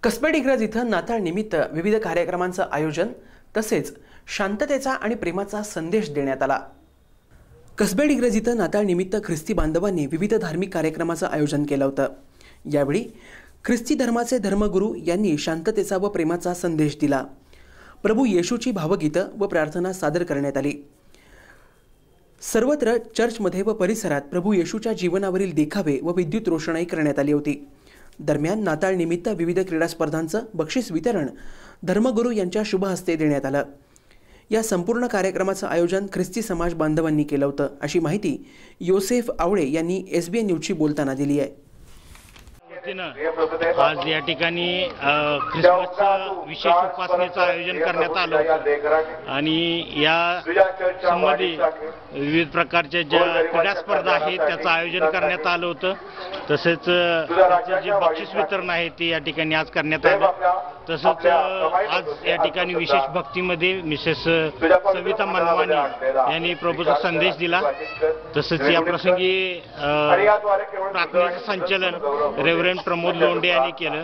कसबे डिग्रज इथं नाताळ निमित्त विविध कार्यक्रमांचं आयोजन तसेच शांततेचा आणि प्रेमाचा संदेश देण्यात आला। कसबे डिग्रज इथं नाताळ निमित्त ख्रिस्ती बांधवांनी विविध धार्मिक कार्यक्रमाचं आयोजन केलं होतं। यावेळी ख्रिस्ती धर्माचे धर्मगुरू यांनी शांततेचा व प्रेमाचा संदेश दिला। प्रभू येशूची भावगीतं व प्रार्थना सादर करण्यात आली। सर्वत्र चर्चमध्ये व परिसरात प्रभू येशूच्या जीवनावरील देखावे व विद्युत रोषणाई करण्यात आली होती। दरम्यान नाताळ निमित्त विविध क्रीडा स्पर्धांचं बक्षीस वितरण धर्मगुरू यांच्या शुभ हस्ते देण्यात आलं। या संपूर्ण कार्यक्रमाचं आयोजन ख्रिस्ती समाज बांधवांनी केलं होतं, अशी माहिती योसेफ आवळे यांनी SBN न्यूजशी बोलताना दिली आहे। आज या ठिकाणी ख्रिसमसचं विशेष उपासनेचं आयोजन करण्यात आलं होतं आणि या संबंधी विविध प्रकारच्या ज्या क्रीडा स्पर्धा आहेत त्याचं आयोजन करण्यात आलं होतं। तसेच त्याचं जे बक्षीस वितरण आहे ते या ठिकाणी आज करण्यात आलं। तसंच आज या ठिकाणी विशेष भक्तीमध्ये मिसेस सविता मनवानी यांनी प्रभूचा संदेश दिला। तसंच या प्रसंगी प्रार्थनेचं संचलन रेव्हरंड प्रमोद लोंढे यांनी केलं।